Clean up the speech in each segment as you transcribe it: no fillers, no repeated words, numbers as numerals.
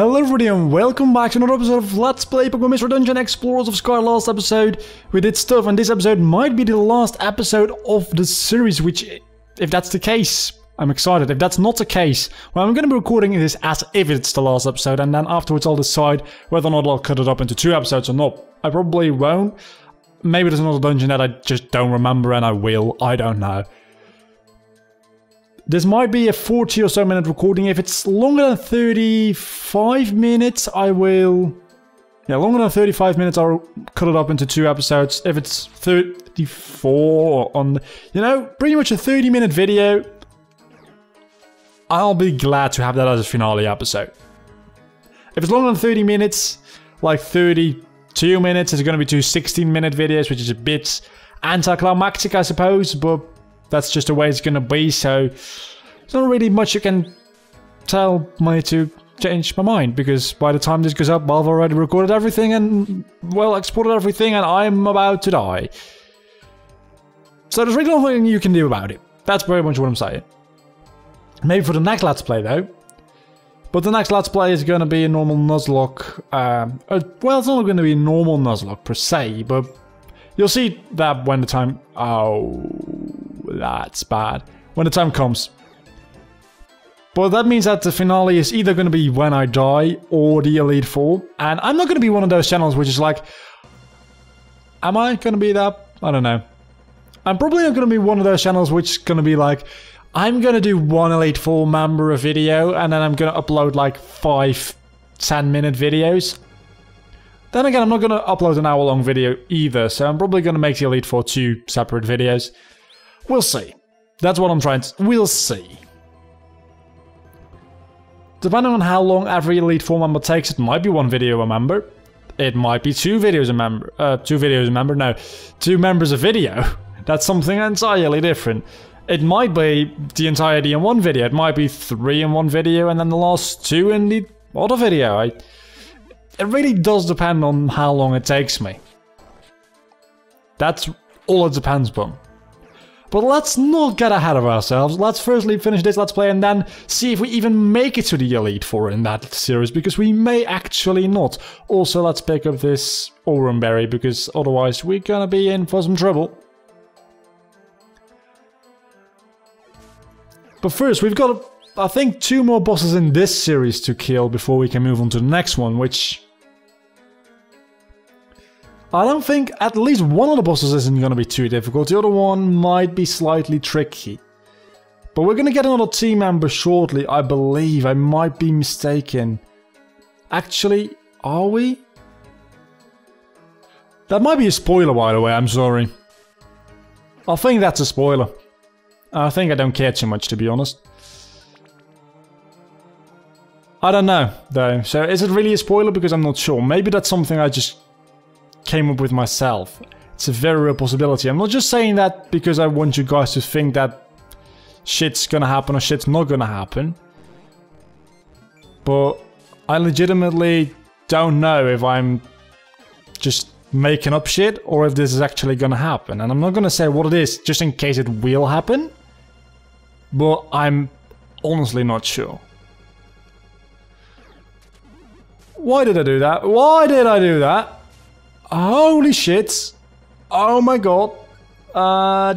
Hello everybody and welcome back to another episode of Let's Play Pokemon Mystery Dungeon Explorers of Sky. Last episode we did stuff, and this episode might be the last episode of the series, which, if that's the case, I'm excited. If that's not the case, well, I'm going to be recording this as if it's the last episode, and then afterwards I'll decide whether or not I'll cut it up into 2 episodes or not. I probably won't. Maybe there's another dungeon that I just don't remember and I will. I don't know. This might be a 40 or so minute recording. If it's longer than 35 minutes, I will... Yeah, longer than 35 minutes, I'll cut it up into 2 episodes. If it's 34 on... You know, pretty much a 30-minute video, I'll be glad to have that as a finale episode. If it's longer than 30 minutes, like 32 minutes, it's going to be 2 16-minute videos, which is a bit anticlimactic, I suppose, but... That's just the way it's gonna be, so there's not really much you can tell me to change my mind, because by the time this goes up, I've already recorded everything and, well, exported everything, and I'm about to die. So there's really nothing you can do about it. That's very much what I'm saying. Maybe for the next Let's Play, though. But the next Let's Play is gonna be a normal Nuzlocke. Well, it's not gonna be a normal Nuzlocke per se, but you'll see that when the time... Oh... That's bad. When the time comes. But that means that the finale is either going to be when I die or the Elite Four. And I'm not going to be one of those channels which is like... Am I going to be that? I don't know. I'm probably not going to be one of those channels which is going to be like... I'm going to do one Elite Four member a video and then I'm going to upload like 5 10-minute videos. Then again, I'm not going to upload an hour-long video either. So I'm probably going to make the Elite Four 2 separate videos. We'll see. That's what I'm trying to... We'll see. Depending on how long every Elite Four member takes, it might be 1 video a member. It might be 2 videos a member. 2 videos a member? No. 2 members a video. That's something entirely different. It might be the entirety in 1 video. It might be 3 in 1 video and then the last 2 in the other video. It really does depend on how long it takes me. That's all it depends on. But let's not get ahead of ourselves. Let's firstly finish this Let's Play and then see if we even make it to the Elite Four in that series, because we may actually not. Also, let's pick up this Aurum Berry, because otherwise we're gonna be in for some trouble. But first, we've got, I think, 2 more bosses in this series to kill before we can move on to the next one, which... I don't think at least one of the bosses isn't going to be too difficult. The other one might be slightly tricky. But we're going to get another team member shortly, I believe. I might be mistaken. Actually, are we? That might be a spoiler, by the way. I'm sorry. I think that's a spoiler. I think I don't care too much, to be honest. I don't know, though. So is it really a spoiler? Because I'm not sure. Maybe that's something I just... came up with myself. It's a very real possibility. I'm not just saying that because I want you guys to think that shit's gonna happen or shit's not gonna happen. But I legitimately don't know if I'm just making up shit or if this is actually gonna happen. And I'm not gonna say what it is just in case it will happen. But I'm honestly not sure. Why did I do that? Why did I do that? Holy shit. Oh my god.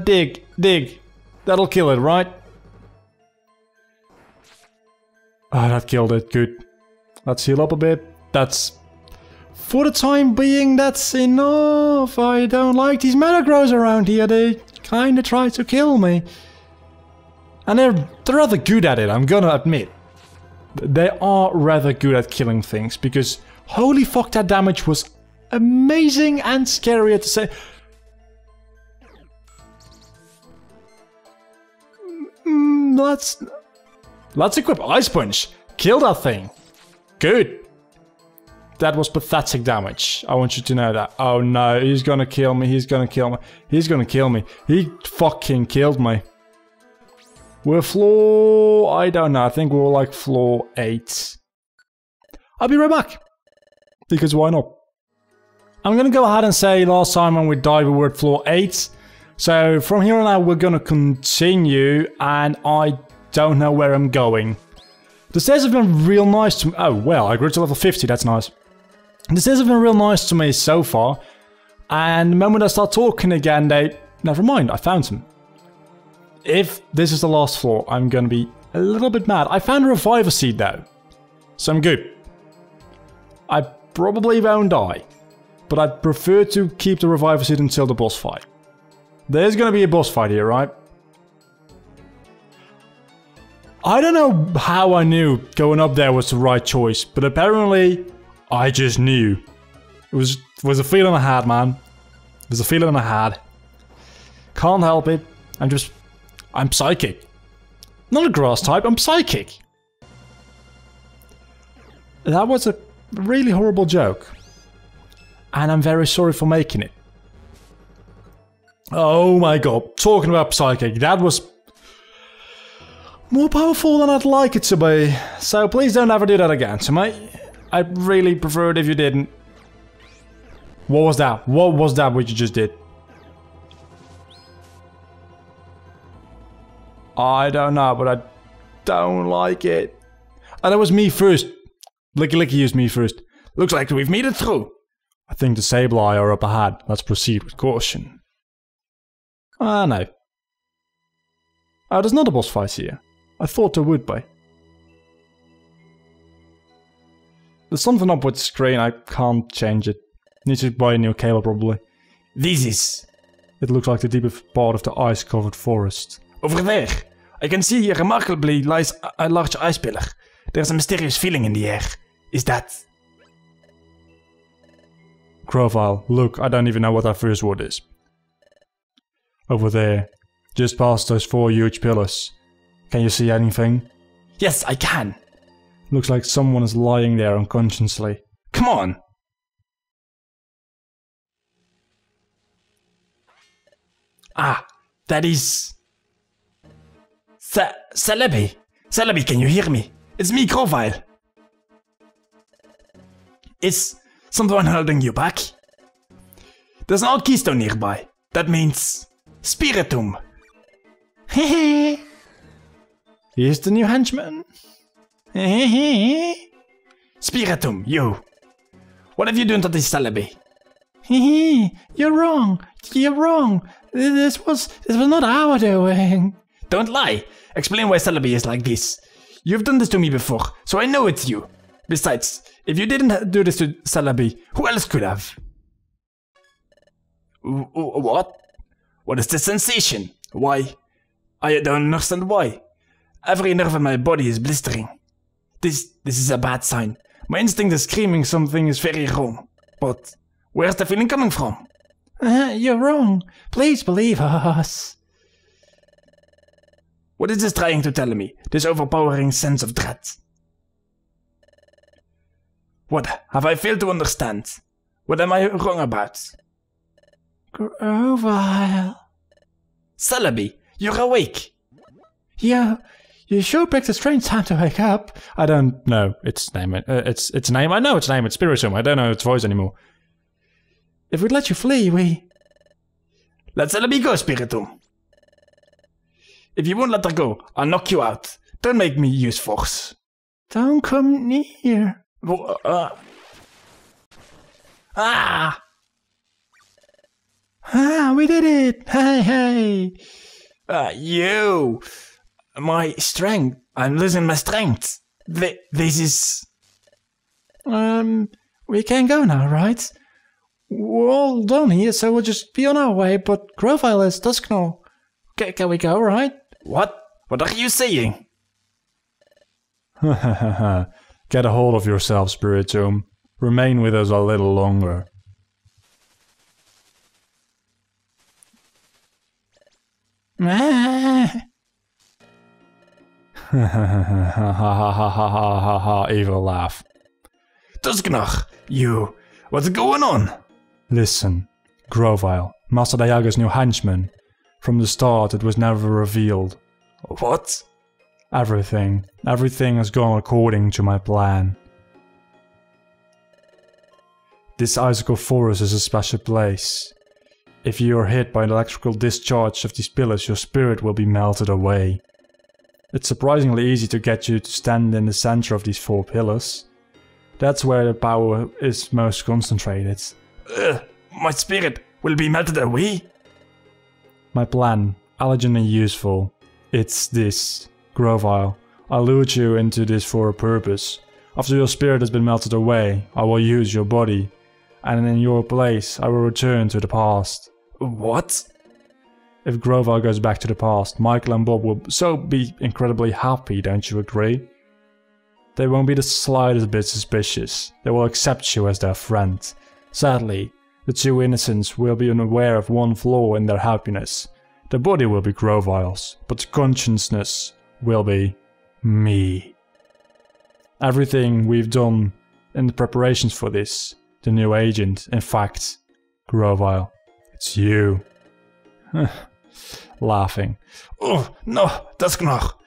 Dig. That'll kill it, right? Oh, that killed it. Good. Let's heal up a bit. That's... For the time being, that's enough. I don't like these Metagrows around here. They kinda try to kill me. And they're rather good at it, I'm gonna admit. They are rather good at killing things, because holy fuck, that damage was... amazing and scary at the same... Let's equip Ice Punch. Kill that thing. Good. That was pathetic damage. I want you to know that. Oh no, he's gonna kill me. He's gonna kill me. He's gonna kill me. He fucking killed me. We're floor... I don't know. I think we're like floor 8. I'll be right back. Because why not? I'm gonna go ahead and say last time when we died we were at floor 8. So from here on out we're gonna continue, and I don't know where I'm going. The stairs have been real nice to me. Oh, well, I grew to level 50, that's nice. The stairs have been real nice to me so far. And the moment I start talking again, they... Never mind, I found them. If this is the last floor, I'm gonna be a little bit mad. I found a reviver seed though. So I'm good. I probably won't die. But I prefer to keep the reviver seed until the boss fight. There's gonna be a boss fight here, right? I don't know how I knew going up there was the right choice, but apparently I just knew. It was a feeling I had, man. It was a feeling I had. Can't help it. I'm psychic. Not a grass type, I'm psychic. That was a really horrible joke. And I'm very sorry for making it. Oh my god, talking about psychic, that was more powerful than I'd like it to be. So please don't ever do that again to me. I'd really prefer it if you didn't. What was that? What was that what you just did? I don't know, but I don't like it. Oh, that was me first. Licky Licky used me first. Looks like we've made it through. I think the Sableye are up ahead. Let's proceed with caution. Ah, no. Oh, there's not a boss fight here. I thought there would be. There's something up with the screen, I can't change it. Need to buy a new cable probably. This is... It looks like the deepest part of the ice-covered forest. Over there, I can see a remarkably lies a large ice pillar. There's a mysterious feeling in the air. Is that... Grovyle, look, I don't even know what that first word is. Over there, just past those 4 huge pillars. Can you see anything? Yes, I can. Looks like someone is lying there unconsciously. Come on! Ah, that is... Celebi! Celebi, can you hear me? It's me, Grovyle. Is someone holding you back? There's an old keystone nearby. That means... Spiritomb. Hehe. Here's the new henchman. Hehe. Spiritomb, you. What have you done to this Celebi? Hehe. You're wrong. You're wrong. This was not our doing. Don't lie. Explain why Celebi is like this. You've done this to me before, so I know it's you. Besides, if you didn't do this to Celebi, who else could have? What? What is the sensation? Why? I don't understand why. Every nerve in my body is blistering. This is a bad sign. My instinct is screaming something is very wrong. But where's the feeling coming from? You're wrong. Please believe us. What is this trying to tell me? This overpowering sense of dread. What have I failed to understand? What am I wrong about? Grovyle. Celebi, you're awake. Yeah, you sure picked a strange time to wake up. I don't know its name. Its name. I know its name. It's Spiritomb. I don't know its voice anymore. If we'd let you flee, we... Let Celebi go, Spiritomb. If you won't let her go, I'll knock you out. Don't make me use force. Don't come near. Ah! Ah, we did it! Hey! You! My strength. I'm losing my strength. This is... We can go now, right? We're all done here, so we'll just be on our way, but Grovyle is Dusknow. Can we go, right? What? What are you saying? Get a hold of yourself, Spiritomb. Remain with us a little longer. Evil laugh. Dusknow, you... What's going on? Listen, Grovyle, Master Dialga's new henchman. From the start, it was never revealed. What? Everything has gone according to my plan. This icicle forest is a special place. If you are hit by an electrical discharge of these pillars, your spirit will be melted away. It's surprisingly easy to get you to stand in the center of these 4 pillars. That's where the power is most concentrated. My spirit will be melted away? My plan, elegant and useful. It's this. Grovyle, I lured you into this for a purpose. After your spirit has been melted away, I will use your body. And in your place, I will return to the past. What? If Grovyle goes back to the past, Michael and Bob will so be incredibly happy, don't you agree? They won't be the slightest bit suspicious. They will accept you as their friend. Sadly, the 2 innocents will be unaware of one flaw in their happiness. The body will be Grovyle's, but the consciousness will be me. Everything we've done in the preparations for this, the new agent, in fact, Grovyle, it's you. Laughing. Oh, no, that's noch.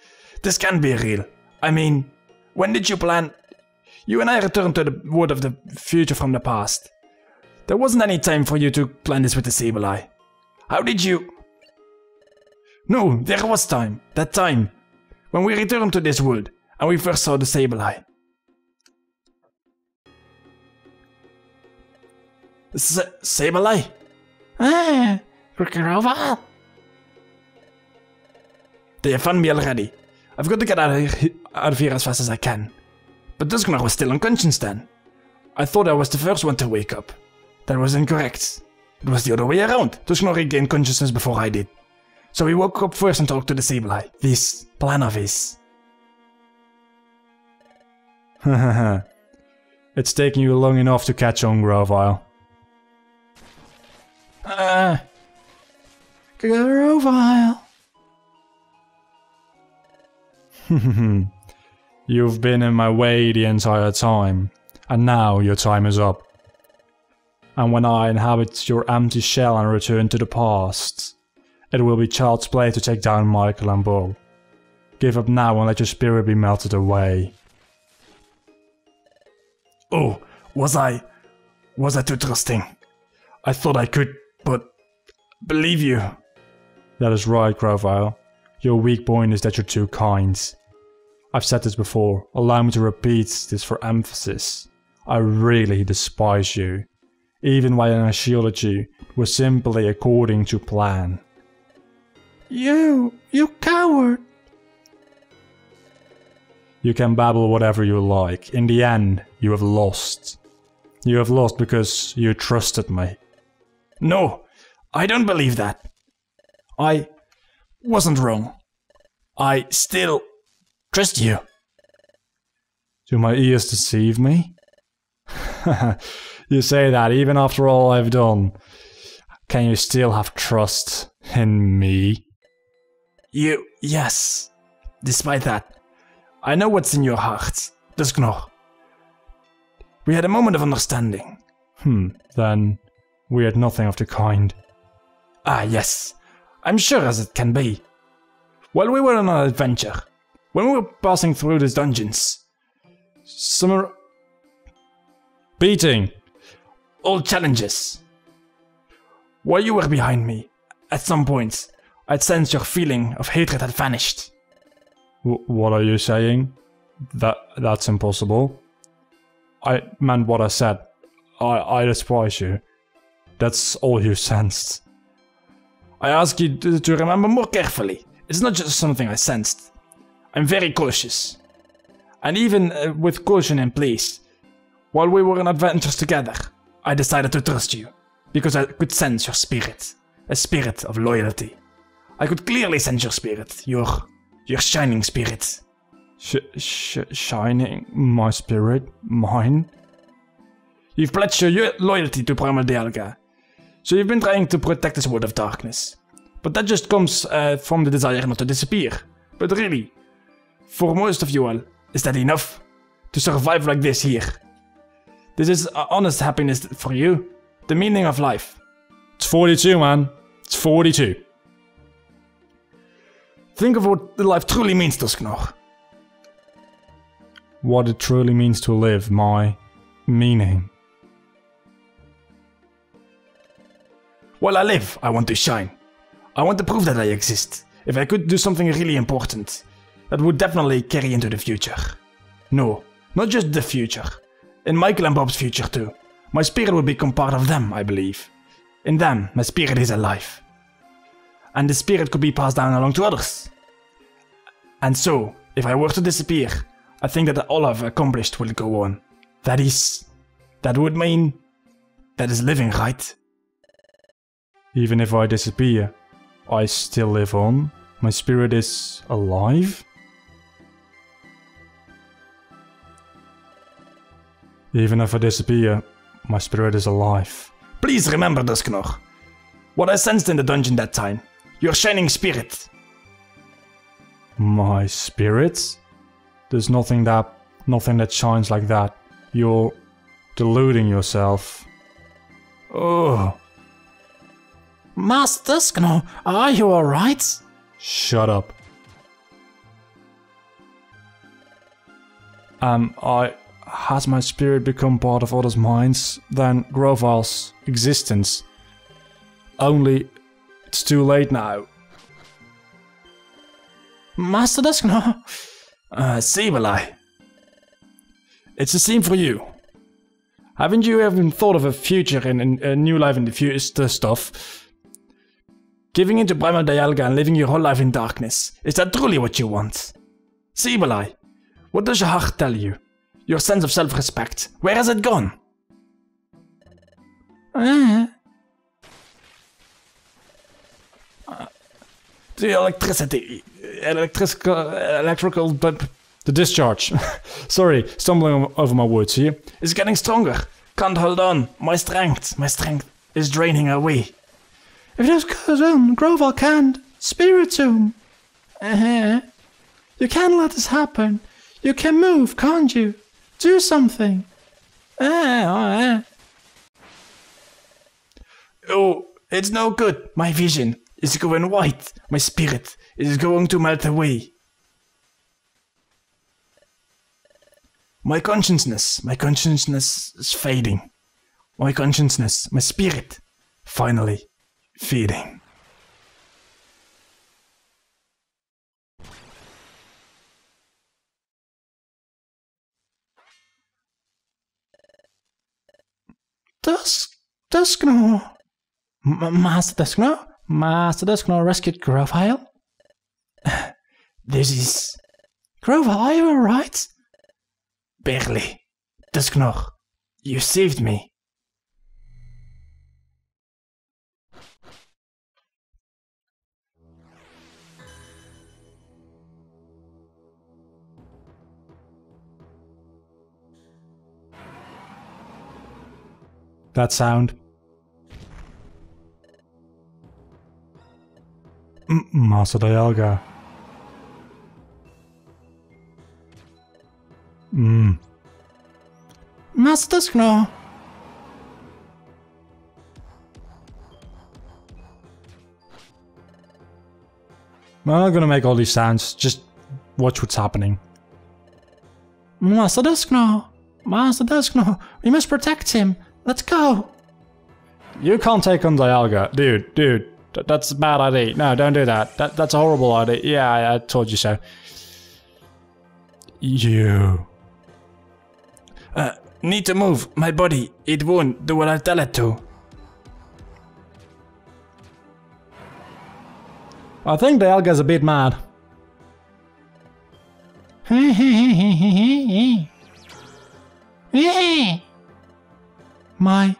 This can't be real. I mean, when did you plan? You and I returned to the wood of the future from the past. There wasn't any time for you to plan this with the Sableye. How did you? No, there was time. That time. When we returned to this world and we first saw the Sableye. Sableye? Ah, Grovyle. They have found me already. I've got to get out of here as fast as I can. But Dusknoch was still unconscious then. I thought I was the first one to wake up. That was incorrect. It was the other way around. Dusknoch regained consciousness before I did. So he woke up first and talked to the Sableye. This plan of his. It's taking you long enough to catch on, Grovyle. Grovyle. You've been in my way the entire time, and now your time is up. And when I inhabit your empty shell and return to the past, it will be child's play to take down Michael and Bob. Give up now and let your spirit be melted away. Oh, was I too trusting? I thought I could, but believe you. That is right, Grovyle. Your weak point is that you're too kind. I've said this before, allow me to repeat this for emphasis. I really despise you. Even when I shielded you, it was simply according to plan. You coward! You can babble whatever you like. In the end, you have lost. You have lost because you trusted me. No, I don't believe that. I wasn't wrong. I still trust you. Do my ears deceive me? You say that even after all I've done. Can you still have trust in me? Yes. Despite that, I know what's in your heart. Dusknoch. We had a moment of understanding. Then we had nothing of the kind. Ah, yes. I'm sure as it can be. While we were on an adventure, when we were passing through these dungeons, some beating. Old challenges. While you were behind me, at some point, I'd sensed your feeling of hatred had vanished. What are you saying? That's impossible. I meant what I said. I despise you. That's all you sensed. I ask you to remember more carefully. It's not just something I sensed. I'm very cautious. And even with caution in place, while we were on adventures together, I decided to trust you. Because I could sense your spirit. A spirit of loyalty. I could clearly sense your spirit. Your shining spirit. Shining? My spirit? Mine? You've pledged your loyalty to Primal Dialga. So you've been trying to protect this world of darkness. But that just comes from the desire not to disappear. But really, for most of you all, is that enough? To survive like this here? This is honest happiness for you? The meaning of life? It's 42, man. It's 42. Think of what life truly means, Dusknoch. What it truly means to live, my meaning. While I live, I want to shine. I want to prove that I exist. If I could do something really important, that would definitely carry into the future. No, not just the future. In Michael and Bob's future too. My spirit will become part of them, I believe. In them, my spirit is alive. And the spirit could be passed down along to others. And so, if I were to disappear, I think that all I've accomplished will go on. That would mean that is living, right? Even if I disappear, I still live on? My spirit is alive? Even if I disappear, my spirit is alive. Please remember, Dusknor. What I sensed in the dungeon that time. Your shining spirit. My spirit? There's nothing that shines like that. You're deluding yourself. Oh. Master Dusknor, are you alright? Shut up. Has my spirit become part of others' minds than Grovyle's existence? Only it's too late now. Master Dusknor? Celebi. It's the same for you. Haven't you ever thought of a future and a new life in the future stuff? Giving into primal Dialga and living your whole life in darkness. Is that truly what you want? Celebi, what does your heart tell you? Your sense of self-respect. Where has it gone? The electrical, but the discharge. Sorry, stumbling over my words here. Is getting stronger. Can't hold on. My strength is draining away. If this goes on, Grovyle can't. Spirit Tomb. You can't let this happen. You can move, can't you? Do something. Oh, it's no good. My vision is going white. My spirit is going to melt away. My consciousness is fading. My consciousness, my spirit, finally fading. Dusknor. Master Dusknor rescued Grovyle? This is... Grovyle, are you alright? Barely. Dusknor, you saved me. That sound. Master Dialga. Master Dusknor. I'm not gonna make all these sounds, just watch what's happening. Master Dusknor. Master Dusknor. We must protect him. Let's go. You can't take on Dialga. Dude. That's a bad idea. No, don't do that. That's a horrible idea. Yeah, I told you so. You. Need to move. My body, it won't do what I tell it to. I think Dialga's a bit mad. My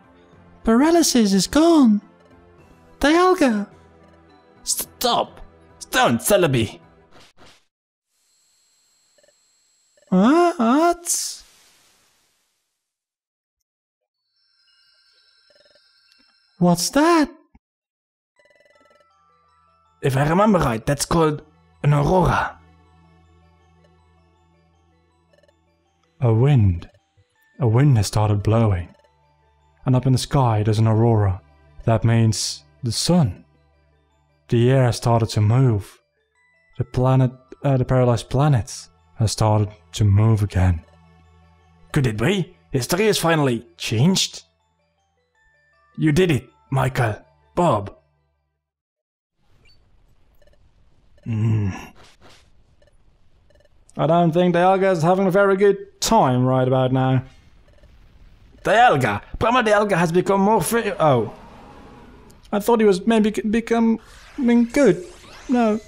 paralysis is gone. Dialga. Stop. Don't, Celebi. What? What's that? If I remember right, that's called an aurora. A wind. A wind has started blowing. And up in the sky there's an aurora. That means the sun. The air has started to move. The paralyzed planet has started to move again. Could it be? History has finally changed? You did it, Michael. Bob. I don't think Dialga is having a very good time right about now. Dialga! Prima Dialga has become more free. Oh. I thought he was maybe becoming good. No.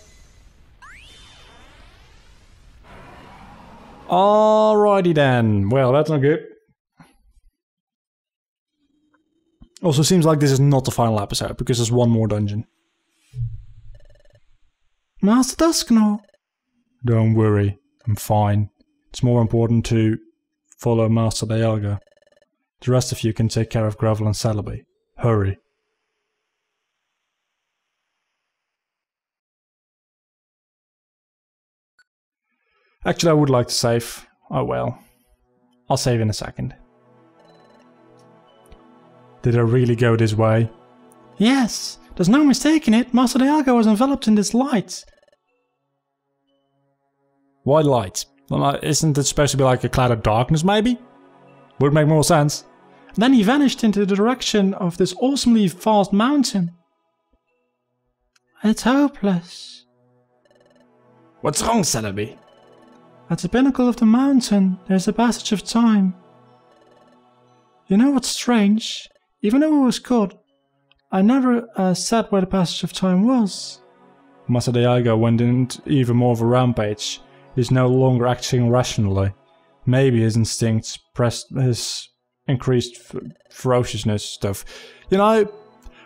Alrighty then. Well, that's not good. Also, seems like this is not the final episode, because there's one more dungeon. Master Dusknow. Don't worry, I'm fine. It's more important to follow Master Dialga. The rest of you can take care of Grovyle and Celebi. Hurry. Actually, I would like to save. Oh well. I'll save in a second. Did I really go this way? Yes, there's no mistaking it. Master Dialga was enveloped in this light. Why light? Isn't it supposed to be like a cloud of darkness, maybe? Would make more sense. Then he vanished into the direction of this awesomely fast mountain. It's hopeless. What's wrong, Celebi? At the pinnacle of the mountain, there's a passage of time. You know what's strange? Even though it was good, I never said where the passage of time was. Master Dialga went into even more of a rampage. He's no longer acting rationally. Maybe his instincts pressed his increased ferociousness stuff. You know,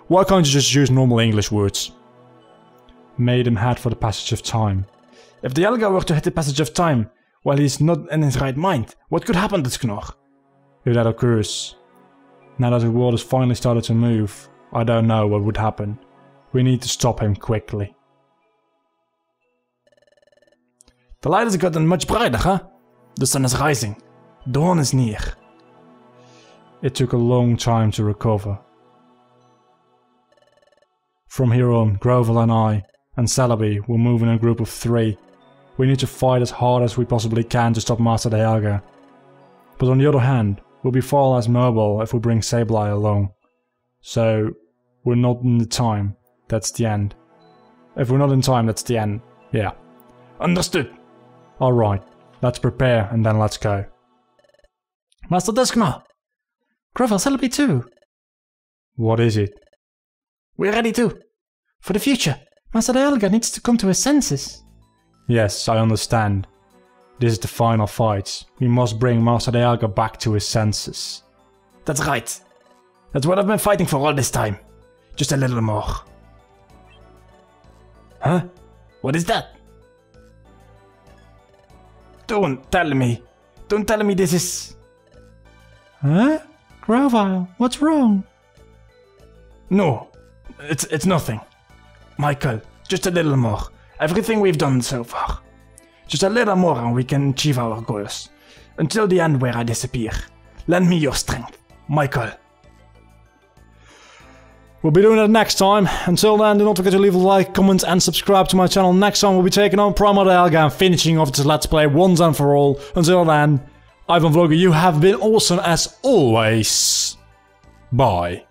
why can't you just use normal English words? Made him head for the passage of time. If Dialga were to hit the passage of time while he's not in his right mind, what could happen to Sknor? If that occurs, now that the world has finally started to move, I don't know what would happen. We need to stop him quickly. The light has gotten much brighter, huh? The sun is rising. Dawn is near. It took a long time to recover. From here on, Grovyle and I, and Celebi will move in a group of 3. We need to fight as hard as we possibly can to stop Master Dialga. But on the other hand, we'll be far less mobile if we bring Sableye along. So, we're not in the time, that's the end. If we're not in time, that's the end. Yeah. Understood. Alright, let's prepare and then let's go. Master Dusknow! Grovyle, Celebi too! What is it? We're ready too! For the future! Master Dialga needs to come to his senses! Yes, I understand. This is the final fight. We must bring Master Dialga back to his senses. That's right. That's what I've been fighting for all this time. Just a little more. Huh? What is that? Don't tell me. Don't tell me this is... Huh? Grovyle, what's wrong? No, it's nothing. Michael, just a little more. Everything we've done so far. Just a little more and we can achieve our goals. Until the end where I disappear. Lend me your strength, Michael. We'll be doing that next time. Until then, do not forget to leave a like, comment and subscribe to my channel. Next time we'll be taking on Prima Dialga and finishing off this Let's Play once and for all. Until then, I've been Vlogger, you have been awesome as always. Bye.